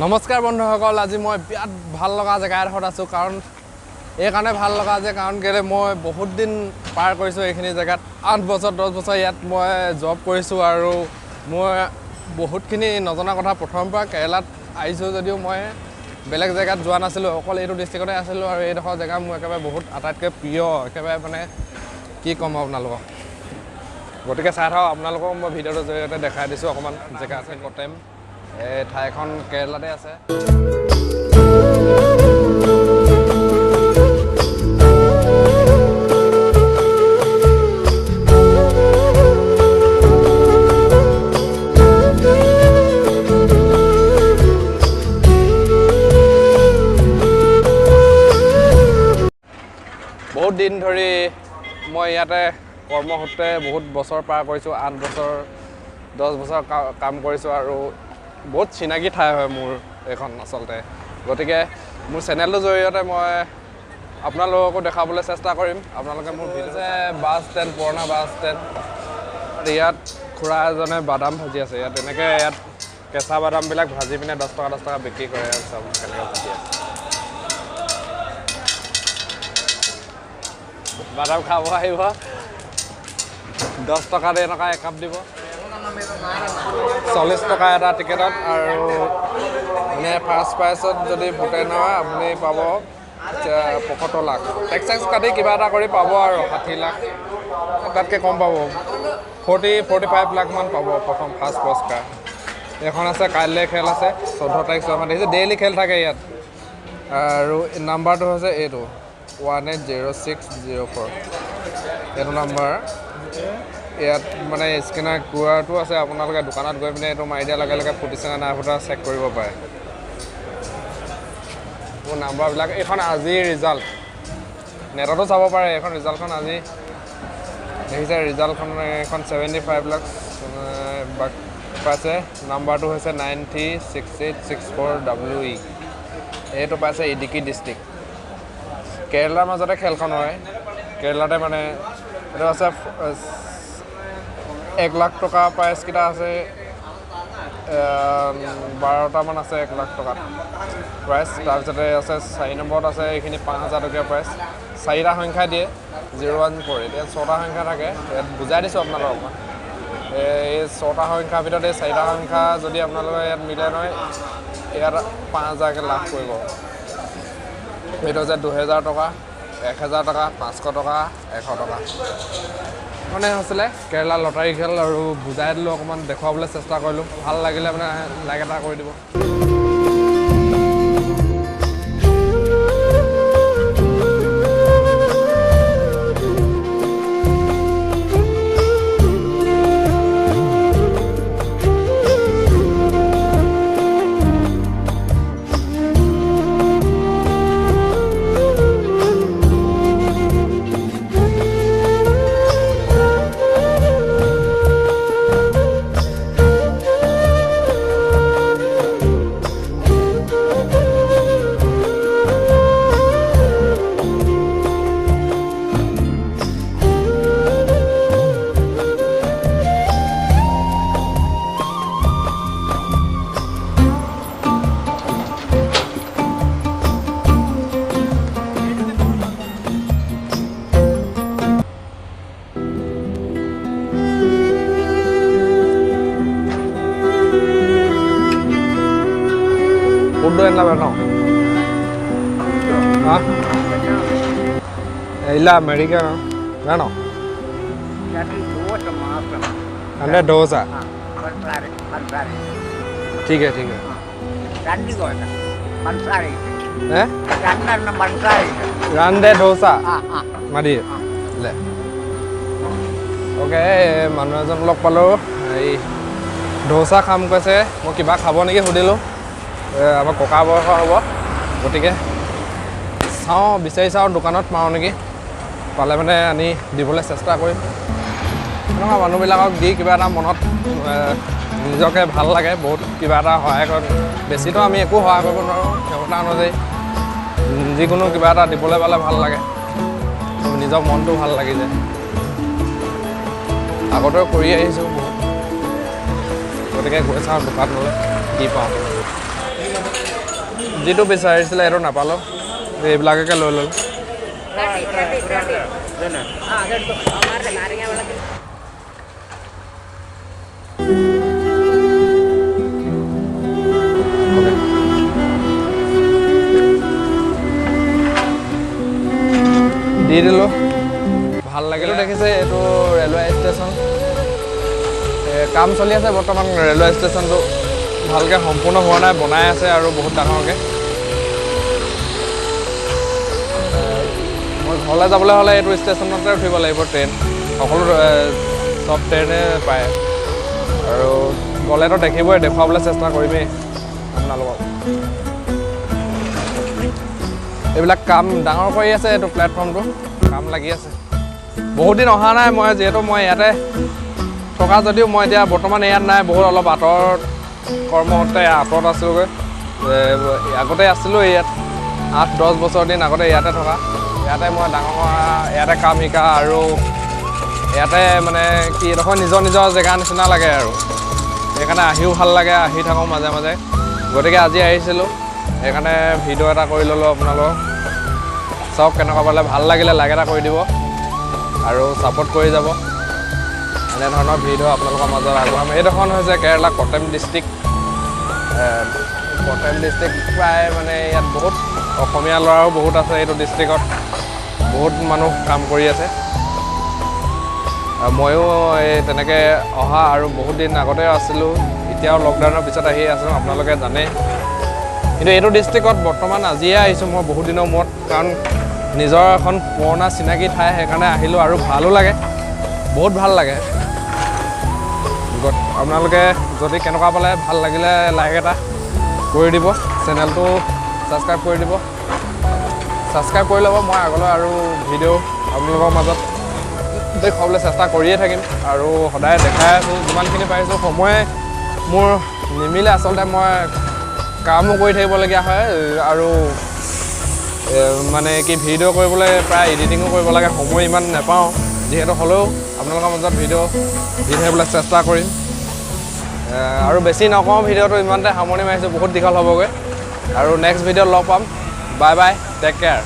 নমস্কাৰ বন্ধুসকল, আজি মই বিৰাট ভাল লগা জেগা এডোখৰত আছোঁ। কাৰণ এইকাৰণে ভাল লগা যে কাৰণ কেলৈ মই বহুত দিন পাৰ কৰিছোঁ এইখিনি জেগাত। 8 বছৰ 10 বছৰ ইয়াত মই জব কৰিছোঁ আৰু মই বহুতখিনি নজনা কথা প্ৰথমৰ পৰা কেৰেলাত আহিছোঁ যদিও মই বেলেগ জেগাত যোৱা নাছিলোঁ, অকল এইটো ডিষ্ট্ৰিক্টতে আছিলোঁ। আৰু এইডোখৰ জেগা মোৰ একেবাৰে বহুত আটাইতকৈ প্ৰিয়, একেবাৰে মানে কি ক'ম আপোনালোকক। গতিকে চাই থাকক, আপোনালোকক মই ভিডিঅ'টোৰ জৰিয়তে দেখাই দিছোঁ অকণমান জেগা আছে। কটেম এই ঠাইখন কেৰেলাতে আছে। বহুত দিন ধৰি মই ইয়াতে কৰ্মসূত্ৰে বহুত বছৰ পাৰ কৰিছোঁ, 8 বছৰ 10 বছৰ কাম কৰিছোঁ আৰু বহুত চিনাকি ঠাই হয় মোৰ এইখন আচলতে। গতিকে মোৰ চেনেলটোৰ জৰিয়তে মই আপোনালোককো দেখাবলৈ চেষ্টা কৰিম। আপোনালোকে মোৰ ভিডিঅ'তে বাছ ষ্টেণ্ড, পুৰণা বাছ ষ্টেণ্ড, ইয়াত খুৰা এজনে বাদাম ভাজি আছে। ইয়াত এনেকৈ ইয়াত কেঁচা বাদামবিলাক ভাজি পিনে 10 টকা বিক্ৰী কৰে আৰু চব কেনেকৈ ভাজি আছে। বাদাম খাব আহিব, 10 টকাত এনেকুৱা একাপ দিব, 40 টকা এটা টিকেটত। আৰু মানে ফাৰ্ষ্ট প্ৰাইচত যদি ভোটেন হয় আপুনি পাব 75 লাখ, টেক্স কাটি কিবা এটা কৰি পাব আৰু 60 লাখ, তাতকৈ কম পাব, 45 লাখমান পাব প্ৰথম ফাৰ্ষ্ট পুৰস্কাৰ। এইখন আছে, কাইলৈ খেল আছে 14 তাৰিখ 6 মাহ দেখিছে, ডেইলি খেল থাকে ইয়াত। আৰু নাম্বাৰটো হৈছে এইটো 180604, এইটো নাম্বাৰ। ইয়াত মানে স্কেনাৰ QRটো আছে, আপোনালোকে দোকানত গৈ পিনে এইটো মাৰি দিয়াৰ লগে লগে ফুটিছেনে নাই ফুটা চেক কৰিব পাৰে। মোৰ নাম্বাৰবিলাক, এইখন আজিৰ ৰিজাল্ট, নেটতো চাব পাৰে। এইখন ৰিজাল্টখন আজি দেখিছে, ৰিজাল্টখন এইখন 75 লাখ পাইছে। নাম্বাৰটো হৈছে 936864WE, এইটো পাইছে ইডিকি ডিষ্ট্ৰিক্ট। কেৰেলাৰ মাজতে খেলখন হয়, কেৰেলাতে মানে এইটো আছে। 1 লাখ টকা প্ৰাইজকেইটা আছে, 12টামান আছে 1 লাখ টকাত প্ৰাইজ। তাৰপিছতে আছে 4 নম্বৰত আছে, এইখিনি 5000 টকীয়া প্ৰাইজ। 4টা সংখ্যা দিয়ে, 014, এতিয়া 6টা সংখ্যা থাকে। ইয়াত বুজাই দিছোঁ আপোনালোকক। এই 6টা সংখ্যাৰ ভিতৰত এই 4টা সংখ্যা যদি আপোনালোকে ইয়াত মিলে নহয়, ইয়াত 5000কৈ লাভ কৰিব। এইটো হৈছে 2000 টকা, 1000 টকা, 500 টকা, 100 টকা। মানে হৈছিলে কেৰেলা লটাৰী খেল, আৰু বুজাই দিলোঁ, অকণমান দেখুৱাবলৈ চেষ্টা কৰিলোঁ। ভাল লাগিলে মানে লাইক এটা কৰি দিব। Punto en la verano. ¿Ah? Es la americana. ¿No? Under dosa. ठीक है ठीक है। Grande dosa. Madi. Le. Okay, মানুহ এজন লগ পালোঁ, এই ডোচা খাম কৈছে। মই কিবা খাব নেকি সুধিলোঁ। আমাৰ ককা বয়স হ'ব, গতিকে চাওঁ, বিচাৰি চাওঁ দোকানত পাওঁ নেকি। পালে মানে আনি দিবলৈ চেষ্টা কৰিম। এনেকুৱা মানুহবিলাকক দি কিবা এটা মনত নিজকে ভাল লাগে, বহুত কিবা এটা সহায় কৰে। বেছিতো আমি একো সহায় কৰিব নোৱাৰোঁ, ক্ষমতা অনুযায়ী যিকোনো কিবা এটা দিবলৈ পালে ভাল লাগে, নিজৰ মনটো ভাল লাগি যায়। আগতেও কৰি আহিছোঁ বহুত, গতিকে গৈ চাওঁ দোকানলৈ কি পাওঁ। যিটো বিচাৰিছিলে সেইটো নাপালোঁ এইবিলাককে লৈ ল'লোঁ দি দিলোঁ ভাল লাগিলে দেখিছে এইটো ৰেলৱে ষ্টেচন কাম চলি আছে বৰ্তমান ৰেলৱে ষ্টেচনটো ভালকৈ সম্পূৰ্ণ হোৱা নাই বনাই আছে আৰু বহুত ডাঙৰকৈ মই ঘৰলৈ যাবলৈ হ'লে এইটো ষ্টেচনতে উঠিব লাগিব ট্ৰেইন সকলো চব ট্ৰেইনে পায় আৰু গ'লেতো দেখিবই দেখুৱাবলৈ চেষ্টা কৰিমেই আপোনালোকক এইবিলাক কাম ডাঙৰ কৰি আছে এইটো প্লেটফৰ্মটো কাম লাগি আছে বহুত দিন অহা নাই মই যিহেতু মই ইয়াতে থকা যদিও মই এতিয়া বৰ্তমান ইয়াত নাই বহুত অলপ আঁতৰত কৰ্মসূত্ৰে আঁতৰত আছোঁগৈ আগতে আছিলোঁ ইয়াত 8-10 বছৰ দিন আগতে ইয়াতে থকা ইয়াতে মই ডাঙৰ ইয়াতে কাম শিকা আৰু ইয়াতে মানে কি এডোখৰ নিজৰ নিজৰ জেগা নিচিনা লাগে আৰু সেইকাৰণে আহিও ভাল লাগে আহি থাকোঁ মাজে মাজে গতিকে আজি আহিছিলোঁ সেইকাৰণে ভিডিঅ' এটা কৰি ল'লোঁ আপোনালোকক চাওক কেনেকুৱা পালে ভাল লাগিলে লাইক এটা কৰি দিব আৰু ছাপোৰ্ট কৰি যাব এনেধৰণৰ ভিডিঅ' আপোনালোকৰ মাজত আগবঢ়াম এইডোখন হৈছে কেৰেলা কটেম ডিষ্ট্ৰিক্ট প্ৰায় মানে ইয়াত বহুত অসমীয়া ল'ৰাও বহুত আছে এইটো ডিষ্ট্ৰিক্টত বহুত মানুহ কাম কৰি আছে ময়ো এই তেনেকৈ অহা আৰু বহুত দিন আগতে আছিলোঁ এতিয়াও লকডাউনৰ পিছত আহি আছোঁ আপোনালোকে জানে কিন্তু এইটো ডিষ্ট্ৰিক্টত বৰ্তমান আজিয়ে আহিছোঁ মই বহুত দিনৰ মূৰত কাৰণ নিজৰ এখন পুৰণা চিনাকি ঠাই সেইকাৰণে আহিলোঁ আৰু ভালো লাগে বহুত ভাল লাগে আপোনালোকে যদি কেনেকুৱা পালে ভাল লাগিলে লাইক এটা কৰি দিব চেনেলটো ছাবস্ক্ৰাইব কৰি দিব ছাবস্ক্ৰাইব কৰি ল'ব মই আগলৈ আৰু ভিডিঅ' আপোনালোকৰ মাজত দেখুৱাবলৈ চেষ্টা কৰিয়ে থাকিম আৰু সদায় দেখাই আছোঁ যিমানখিনি পাৰিছোঁ সময় মোৰ নিমিলে আচলতে মই কামো কৰি থাকিবলগীয়া হয় আৰু মানে কি ভিডিঅ' কৰিবলৈ প্ৰায় এডিটিঙো কৰিব লাগে সময় ইমান নাপাওঁ যিহেতু হ'লেও আপোনালোকৰ মাজত ভিডিঅ' দি থাকিবলৈ চেষ্টা কৰিম আৰু বেছি নকওঁ ভিডিঅ'টো ইমানতে সামৰণি মাৰিছোঁ বহুত দীঘল হ'বগৈ আৰু নেক্সট ভিডিঅ'ত লগ পাম বাই বাই টেক কেয়াৰ